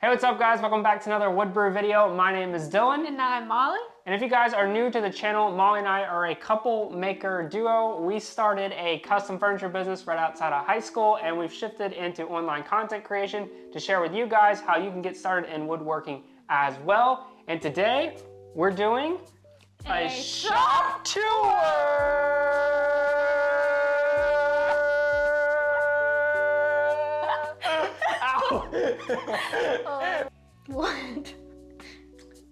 Hey, what's up guys? Welcome back to another Woodbrew video. My name is Dylan. And I'm Molly. And if you guys are new to the channel, Molly and I are a couple maker duo. We started a custom furniture business right outside of high school, and we've shifted into online content creation to share with you guys how you can get started in woodworking as well. And today, we're doing a shop tour! What?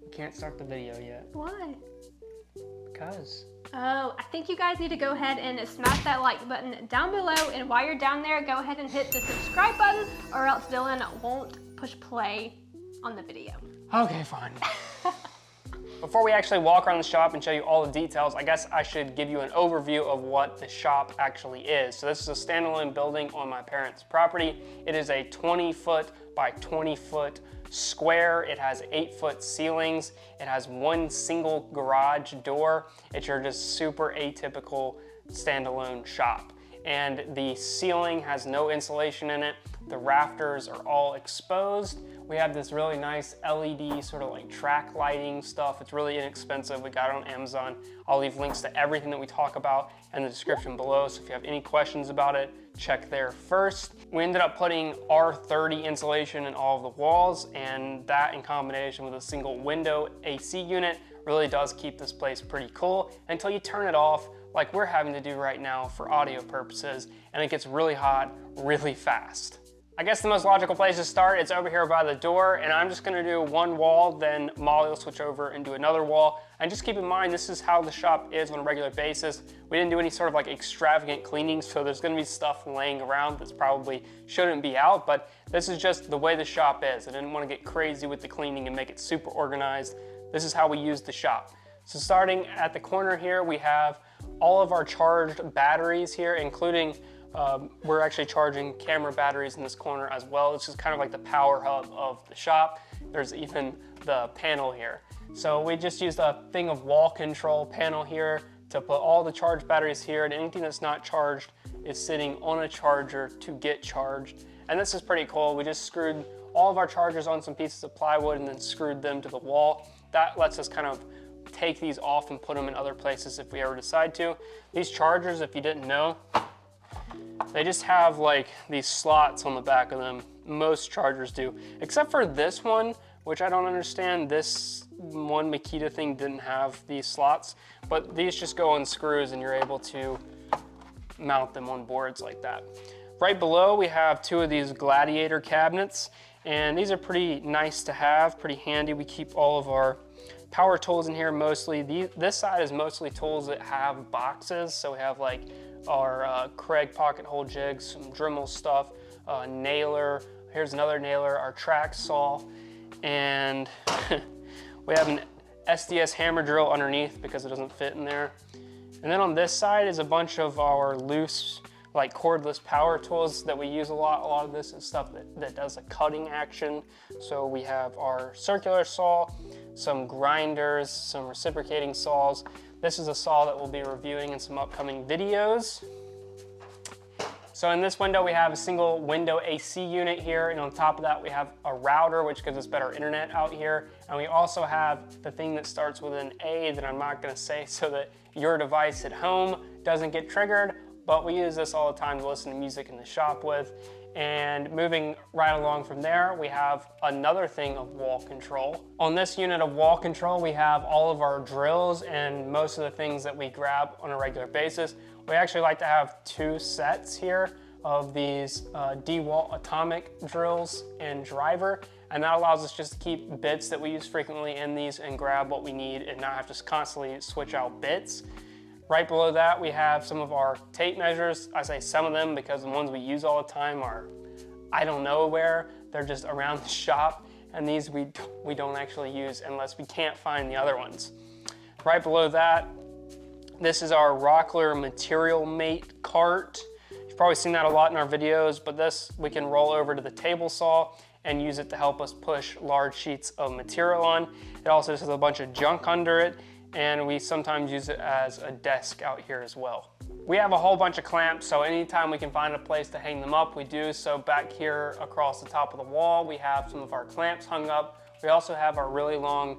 You can't start the video yet. Why? Because. Oh, I think you guys need to go ahead and smash that like button down below, and while you're down there, go ahead and hit the subscribe button, or else Dylan won't push play on the video. Okay, fine. Before we actually walk around the shop and show you all the details, I guess I should give you an overview of what the shop actually is. So this is a standalone building on my parents' property. It is a 20-foot by 20-foot square. It has 8-foot ceilings. It has one single garage door. It's your just super atypical standalone shop. And the ceiling has no insulation in it. The rafters are all exposed. We have this really nice LED sort of like track lighting stuff. It's really inexpensive. We got it on Amazon. I'll leave links to everything that we talk about in the description below. So if you have any questions about it, check there first. We ended up putting R30 insulation in all of the walls, and that in combination with a single window AC unit really does keep this place pretty cool until you turn it off like we're having to do right now for audio purposes, and it gets really hot really fast. I guess the most logical place to start is over here by the door, and I'm just gonna do one wall, then Molly will switch over and do another wall. And just keep in mind, this is how the shop is on a regular basis. We didn't do any sort of like extravagant cleaning, so there's gonna be stuff laying around that's probably shouldn't be out, but this is just the way the shop is. I didn't wanna get crazy with the cleaning and make it super organized. This is how we use the shop. So starting at the corner here, we have all of our charged batteries here, including we're actually charging camera batteries in this corner as well. This is kind of like the power hub of the shop. There's even the panel here. So we just used a thing of wall control panel here to put all the charged batteries here, and anything that's not charged is sitting on a charger to get charged. And this is pretty cool. We just screwed all of our chargers on some pieces of plywood and then screwed them to the wall. That lets us kind of take these off and put them in other places if we ever decide to. These chargers, if you didn't know, they just have like these slots on the back of them. Most chargers do, except for this one, which I don't understand. This one Makita thing didn't have these slots, but these just go on screws and you're able to mount them on boards like that. Right below, we have two of these Gladiator cabinets, and these are pretty nice to have, pretty handy. We keep all of our power tools in here mostly. This side is mostly tools that have boxes, so we have like our Craig pocket hole jigs, some Dremel stuff, nailer, here's another nailer, our track saw, and we have an SDS hammer drill underneath because it doesn't fit in there. And then on this side is a bunch of our loose, like cordless power tools that we use a lot. A lot of this is stuff that does a cutting action. So we have our circular saw, some grinders, some reciprocating saws. This is a saw that we'll be reviewing in some upcoming videos. So in this window, we have a single window AC unit here, and on top of that, we have a router, which gives us better internet out here. And we also have the thing that starts with an A that I'm not gonna say so that your device at home doesn't get triggered, but we use this all the time to listen to music in the shop with. And moving right along from there, we have another thing of wall control. On this unit of wall control, we have all of our drills and most of the things that we grab on a regular basis. We actually like to have two sets here of these DeWalt atomic drills and driver, and that allows us just to keep bits that we use frequently in these and grab what we need and not have to constantly switch out bits. Right below that, we have some of our tape measures. I say some of them because the ones we use all the time are, I don't know where, they're just around the shop, and these we don't actually use unless we can't find the other ones. Right below that, this is our Rockler Material Mate cart. You've probably seen that a lot in our videos, but this we can roll over to the table saw and use it to help us push large sheets of material on. It also just has a bunch of junk under it, and we sometimes use it as a desk out here as well. We have a whole bunch of clamps, so anytime we can find a place to hang them up, we do. So back here across the top of the wall, we have some of our clamps hung up. We also have our really long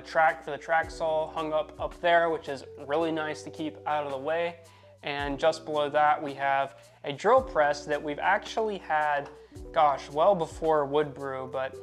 track for the track saw hung up there, which is really nice to keep out of the way. And just below that, we have a drill press that we've actually had, gosh, well before Woodbrew, but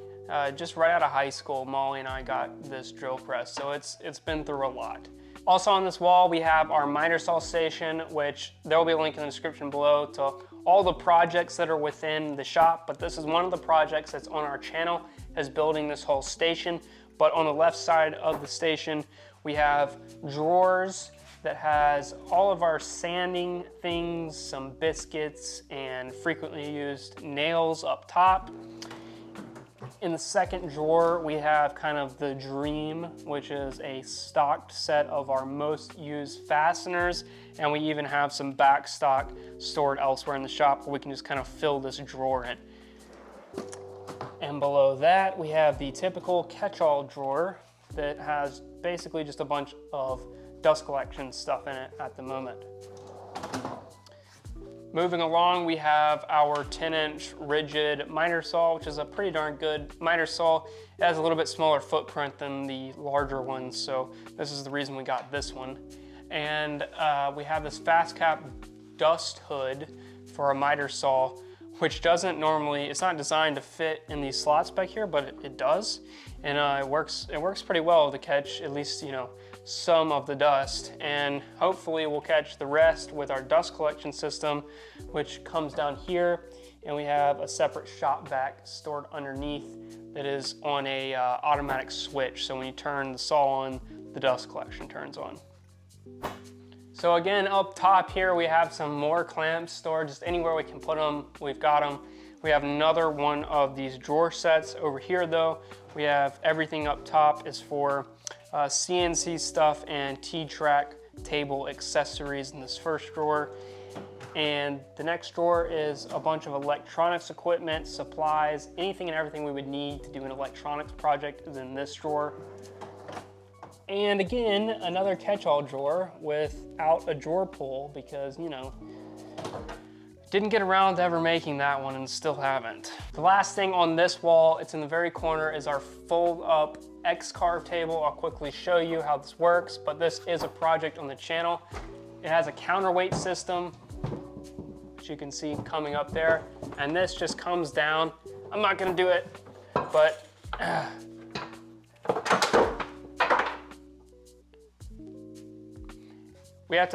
just right out of high school, Molly and I got this drill press, so it's been through a lot. Also on this wall, we have our miter saw station, which there will be a link in the description below to all the projects that are within the shop, but this is one of the projects that's on our channel, is building this whole station. But on the left side of the station, we have drawers that has all of our sanding things, some biscuits, and frequently used nails up top. In the second drawer, we have kind of the dream, which is a stocked set of our most used fasteners, and we even have some back stock stored elsewhere in the shop where we can just kind of fill this drawer in. And below that, we have the typical catch-all drawer that has basically just a bunch of dust collection stuff in it at the moment. Moving along, we have our 10-inch rigid miter saw, which is a pretty darn good miter saw. It has a little bit smaller footprint than the larger ones, so this is the reason we got this one. And we have this fast cap dust hood for a miter saw, which doesn't normally, it's not designed to fit in these slots back here, but it does. And it works pretty well to catch at least, you know, some of the dust, and hopefully we'll catch the rest with our dust collection system, which comes down here, and we have a separate shop vac stored underneath that is on a automatic switch. So when you turn the saw on, the dust collection turns on. So again, up top here, we have some more clamps stored just anywhere we can put them. We've got them. We have another one of these drawer sets over here though. We have everything up top is for CNC stuff and T-track table accessories in this first drawer. And the next drawer is a bunch of electronics equipment, supplies, anything and everything we would need to do an electronics project is in this drawer. And again, another catch-all drawer without a drawer pull because, you know, didn't get around to ever making that one and still haven't. The last thing on this wall, it's in the very corner, is our fold-up X-Carve table. I'll quickly show you how this works, but this is a project on the channel. It has a counterweight system, which you can see coming up there, and this just comes down. I'm not gonna do it, but we have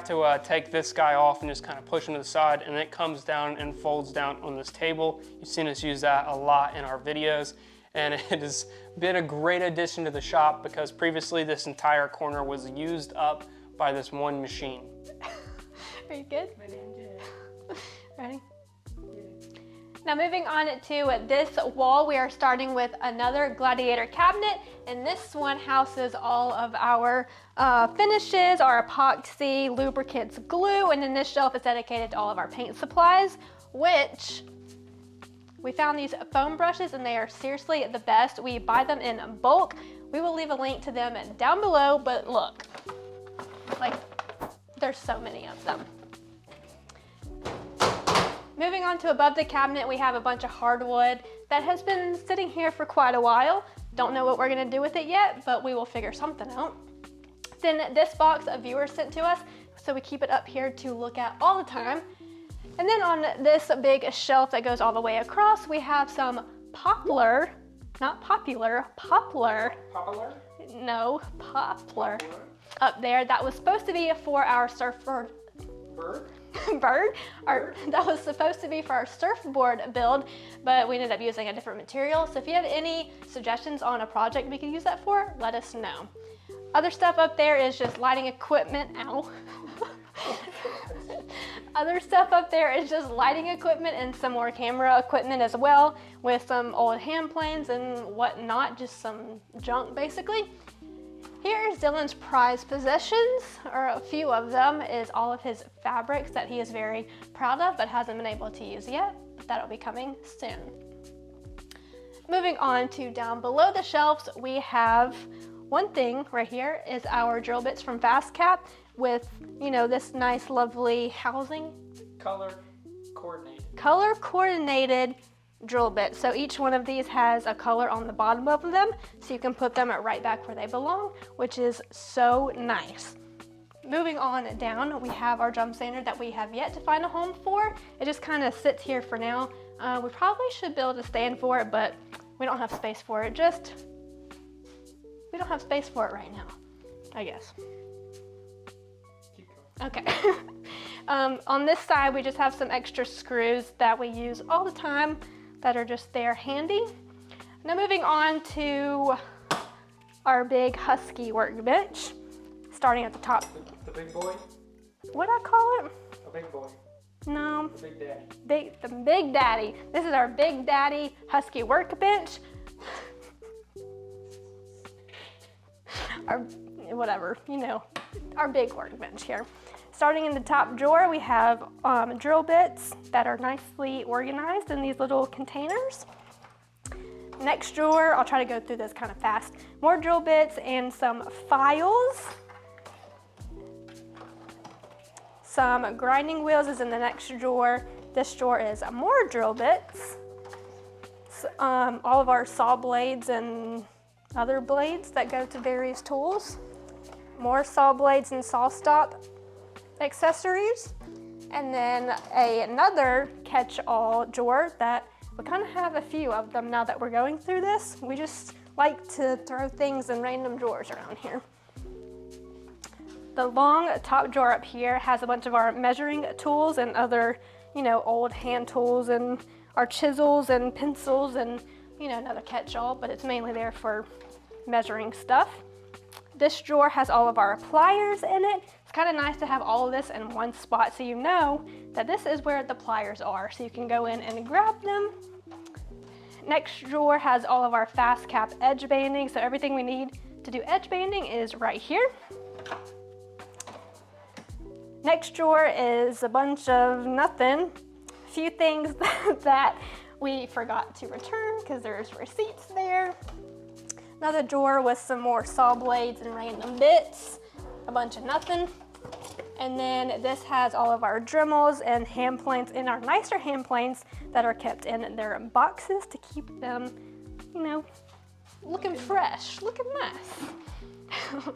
to take this guy off and just kind of push him to the side, and it comes down and folds down on this table. You've seen us use that a lot in our videos, and it has been a great addition to the shop because previously this entire corner was used up by this one machine. Are you good? Ready? Now moving on to this wall, we are starting with another Gladiator cabinet, and this one houses all of our finishes, our epoxy, lubricants, glue, and then this shelf is dedicated to all of our paint supplies, which we found these foam brushes and they are seriously the best. We buy them in bulk. We will leave a link to them down below, but look, like there's so many of them. Moving on to above the cabinet, we have a bunch of hardwood that has been sitting here for quite a while. Don't know what we're gonna do with it yet, but we will figure something out. Then this box a viewer sent to us, so we keep it up here to look at all the time. And then on this big shelf that goes all the way across, we have some poplar, not popular, poplar. Poplar? No, poplar. Up there. That was supposed to be for our surfboard. That was supposed to be for our surfboard build, but we ended up using a different material. So if you have any suggestions on a project we could use that for, let us know. Other stuff up there is just lighting equipment. Ow. Other stuff up there is just lighting equipment and some more camera equipment as well, with some old hand planes and whatnot, just some junk basically. Here is Dylan's prized possessions, or a few of them, is all of his fabrics that he is very proud of but hasn't been able to use yet. That'll be coming soon. Moving on to down below the shelves, we have one thing right here is our drill bits from Fast Cap. with, you know, this nice, lovely housing. Color coordinated drill bit. So each one of these has a color on the bottom of them, so you can put them right back where they belong, which is so nice. Moving on down, we have our drum sander that we have yet to find a home for. It just kind of sits here for now. We probably should build a stand for it, but we don't have space for it. We don't have space for it right now, I guess. Okay. On this side, we just have some extra screws that we use all the time that are just there handy. Now moving on to our big Husky workbench, starting at the top. The big boy? What'd I call it? A big boy. No. The big daddy. The big daddy. This is our big daddy Husky workbench. Our, whatever, you know, our big workbench here. Starting in the top drawer, we have drill bits that are nicely organized in these little containers. Next drawer, I'll try to go through this kind of fast. More drill bits and some files. Some grinding wheels is in the next drawer. This drawer is more drill bits. All of our saw blades and other blades that go to various tools. More saw blades and saw stop accessories. And then another catch-all drawer that we kind of have a few of them now that we're going through this. We just like to throw things in random drawers around here. The long top drawer up here has a bunch of our measuring tools and other, you know, old hand tools and our chisels and pencils and, you know, another catch-all, but it's mainly there for measuring stuff. This drawer has all of our pliers in it. It's kind of nice to have all of this in one spot so you know that this is where the pliers are, so you can go in and grab them. Next drawer has all of our fast cap edge banding, so everything we need to do edge banding is right here. Next drawer is a bunch of nothing, a few things that we forgot to return because there's receipts there. Another drawer with some more saw blades and random bits, a bunch of nothing. And then this has all of our Dremels and hand planes and our nicer hand planes that are kept in their boxes to keep them, you know, looking fresh, looking nice.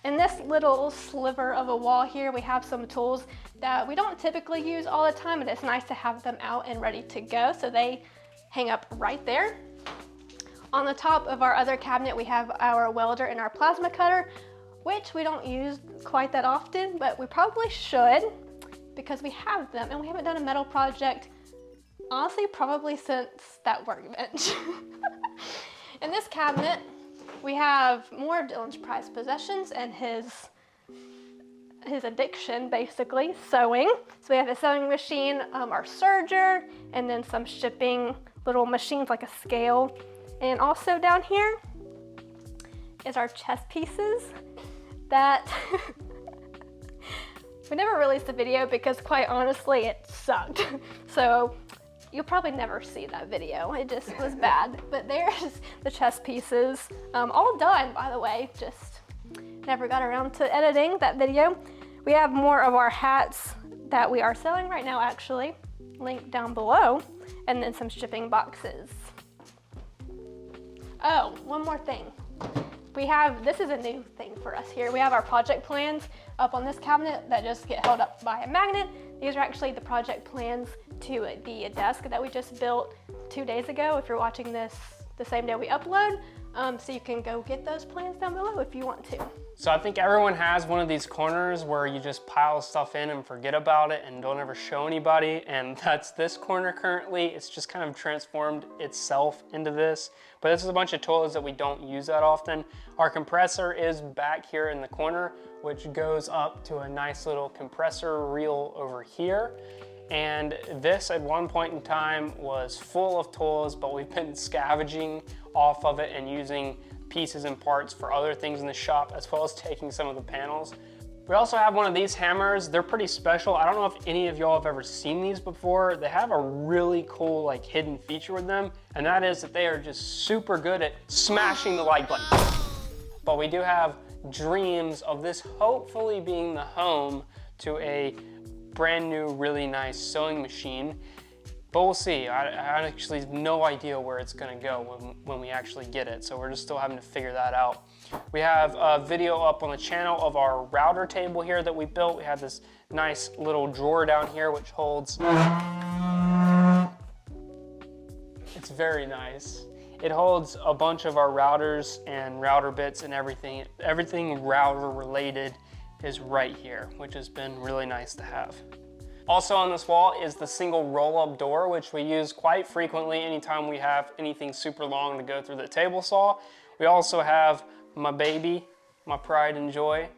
In this little sliver of a wall here, we have some tools that we don't typically use all the time, and it's nice to have them out and ready to go, so they hang up right there. On the top of our other cabinet, we have our welder and our plasma cutter, which we don't use quite that often, but we probably should because we have them, and we haven't done a metal project, honestly, probably since that workbench. In this cabinet, we have more of Dylan's prized possessions and his addiction, basically, sewing. So we have a sewing machine, our serger, and then some shipping little machines like a scale. And also down here is our chess pieces that we never released a video because quite honestly it sucked. So you'll probably never see that video. It just was bad. But there's the chess pieces, all done, by the way. Just never got around to editing that video. We have more of our hats that we are selling right now, actually, linked down below, and then some shipping boxes. Oh, one more thing. This is a new thing for us here. We have our project plans up on this cabinet that just get held up by a magnet. These are actually the project plans to the desk that we just built 2 days ago, if you're watching this the same day we upload. So you can go get those plans down below if you want to. So I think everyone has one of these corners where you just pile stuff in and forget about it and don't ever show anybody, and that's this corner currently. It's just kind of transformed itself into this, but this is a bunch of tools that we don't use that often. Our compressor is back here in the corner, which goes up to a nice little compressor reel over here. And this at one point in time was full of tools, but we've been scavenging off of it and using pieces and parts for other things in the shop, as well as taking some of the panels. We also have one of these hammers. They're pretty special. I don't know if any of y'all have ever seen these before. They have a really cool like hidden feature with them, and that is that they are just super good at smashing the like button. But we do have dreams of this hopefully being the home to a brand new, really nice sewing machine. But we'll see. I actually have no idea where it's gonna go when we actually get it. So we're just still having to figure that out. We have a video up on the channel of our router table here that we built. We have this nice little drawer down here which holds, it's very nice. It holds a bunch of our routers and router bits and everything. Everything router related is right here, which has been really nice to have. Also on this wall is the single roll-up door, which we use quite frequently anytime we have anything super long to go through the table saw. We also have my baby, my pride and joy,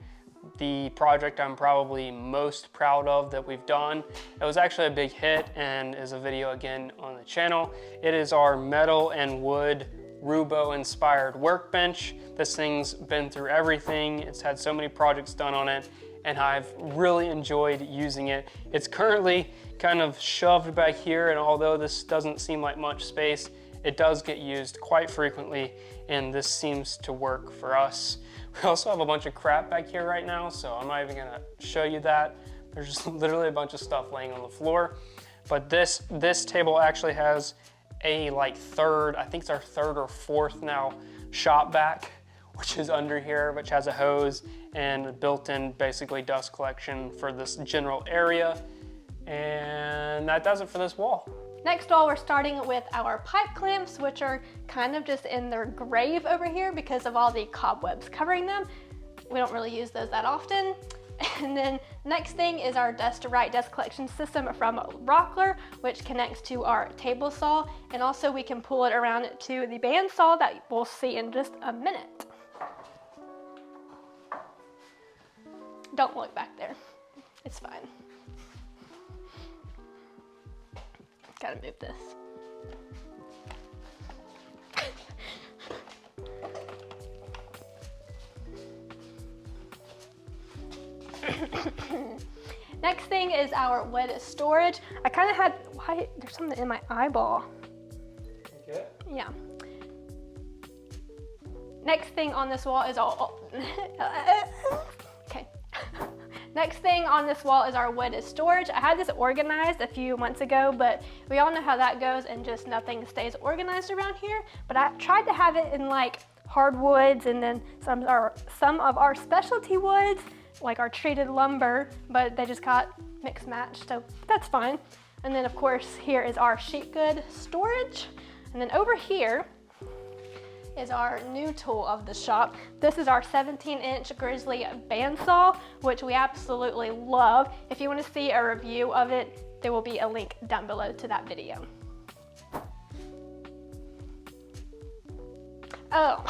the project I'm probably most proud of that we've done. It was actually a big hit and is a video again on the channel. It is our metal and wood Rubo inspired workbench. This thing's been through everything. It's had so many projects done on it, and I've really enjoyed using it. It's currently kind of shoved back here, and although this doesn't seem like much space, it does get used quite frequently, and this seems to work for us. We also have a bunch of crap back here right now, so I'm not even gonna show you that. There's just literally a bunch of stuff laying on the floor. But this table actually has a third, I think it's our third or fourth now, shop vac, which is under here, which has a hose and a built-in basically dust collection for this general area. And that does it for this wall. Next wall, we're starting with our pipe clamps, which are kind of just in their grave over here because of all the cobwebs covering them. We don't really use those that often. And then next thing is our dust collection system from Rockler, which connects to our table saw. And also we can pull it around to the bandsaw that we'll see in just a minute. Don't look back there, it's fine. Gotta move this. Next thing is our wood storage. I kind of had, why, there's something in my eyeball. Okay. Yeah. Next thing on this wall is okay. Next thing on this wall is our wood storage. I had this organized a few months ago, but we all know how that goes and just nothing stays organized around here. But I tried to have it in like hardwoods and then some of our specialty woods, like our treated lumber, but they just got mixed matched, so that's fine. And then of course here is our sheet good storage. And then over here is our new tool of the shop. This is our 17-inch Grizzly bandsaw, which we absolutely love. If you want to see a review of it, there will be a link down below to that video. Oh,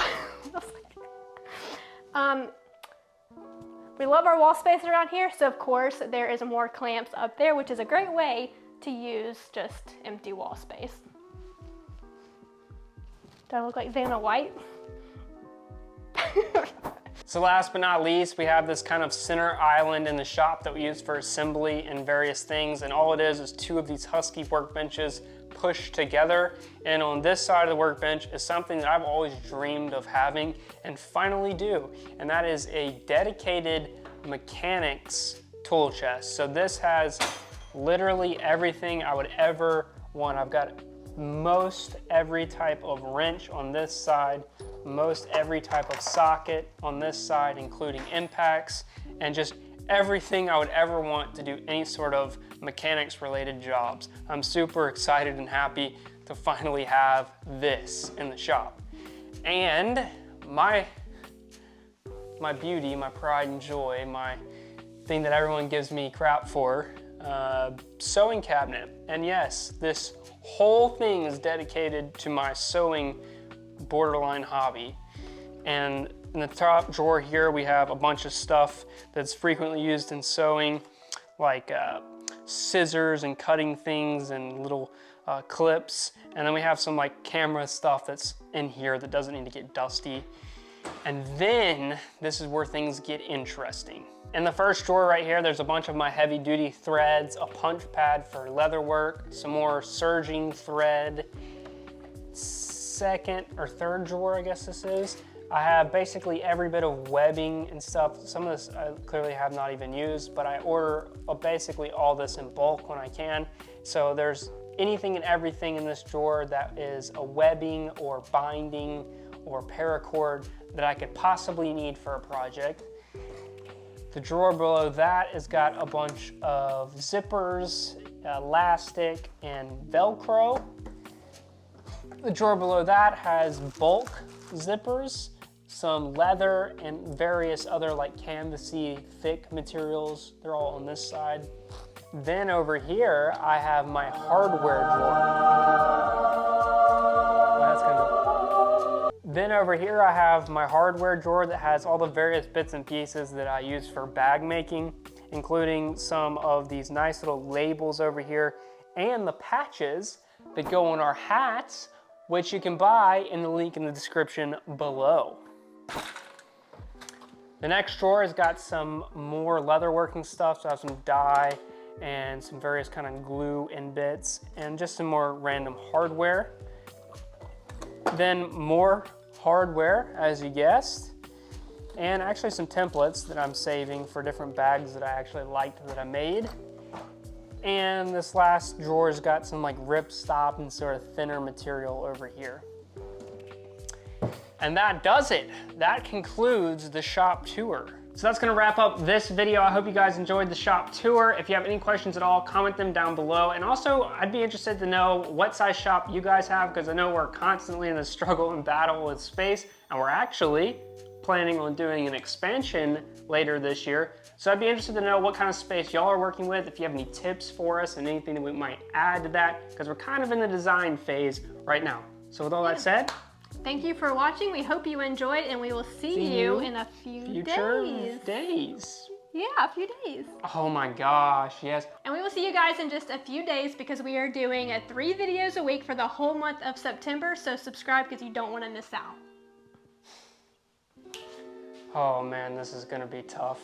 we love our wall space around here, so of course there is more clamps up there, which is a great way to use just empty wall space. Do I look like Vanna White? So last but not least, we have this kind of center island in the shop that we use for assembly and various things, and all it is two of these Husky workbenches pushed together. And on this side of the workbench is something that I've always dreamed of having and finally do, and that is a dedicated mechanics tool chest. So this has literally everything I would ever want. I've got most every type of wrench on this side, most every type of socket on this side, including impacts, and just everything I would ever want to do any sort of mechanics related jobs. I'm super excited and happy to finally have this in the shop. And my beauty, my pride and joy, my thing that everyone gives me crap for, sewing cabinet. And yes, this whole thing is dedicated to my sewing borderline hobby. And in the top drawer here, we have a bunch of stuff that's frequently used in sewing, like scissors and cutting things and little clips. And then we have some like camera stuff that's in here that doesn't need to get dusty. And then this is where things get interesting. In the first drawer right here, there's a bunch of my heavy duty threads, a punch pad for leather work, some more serging thread. Second or third drawer, I guess this is, I have basically every bit of webbing and stuff. Some of this I clearly have not even used, but I order basically all this in bulk when I can. So there's anything and everything in this drawer that is a webbing or binding or paracord that I could possibly need for a project. The drawer below that has got a bunch of zippers, elastic, and Velcro. The drawer below that has bulk zippers, some leather, and various other like canvasy thick materials. They're all on this side. Then over here, I have my hardware drawer. That's gonna go. Then over here, I have my hardware drawer that has all the various bits and pieces that I use for bag making, including some of these nice little labels over here and the patches that go on our hats, which you can buy in the link in the description below. The next drawer has got some more leatherworking stuff, so I have some dye and some various kind of glue and bits, and just some more random hardware. Then more hardware, as you guessed, and actually some templates that I'm saving for different bags that I actually liked that I made. And this last drawer's got some like ripstop and sort of thinner material over here. And that does it. That concludes the shop tour. So that's gonna wrap up this video. I hope you guys enjoyed the shop tour. If you have any questions at all, comment them down below. And also, I'd be interested to know what size shop you guys have, because I know we're constantly in a struggle and battle with space, and we're actually planning on doing an expansion later this year. So I'd be interested to know what kind of space y'all are working with, if you have any tips for us and anything that we might add to that, because we're kind of in the design phase right now. So with all that said, thank you for watching. We hope you enjoyed, and we will see you in a few days. Yeah, a few days. Oh my gosh, yes. And we will see you guys in just a few days, because we are doing 3 videos a week for the whole month of September. So subscribe, because you don't want to miss out. Oh man, this is gonna be tough.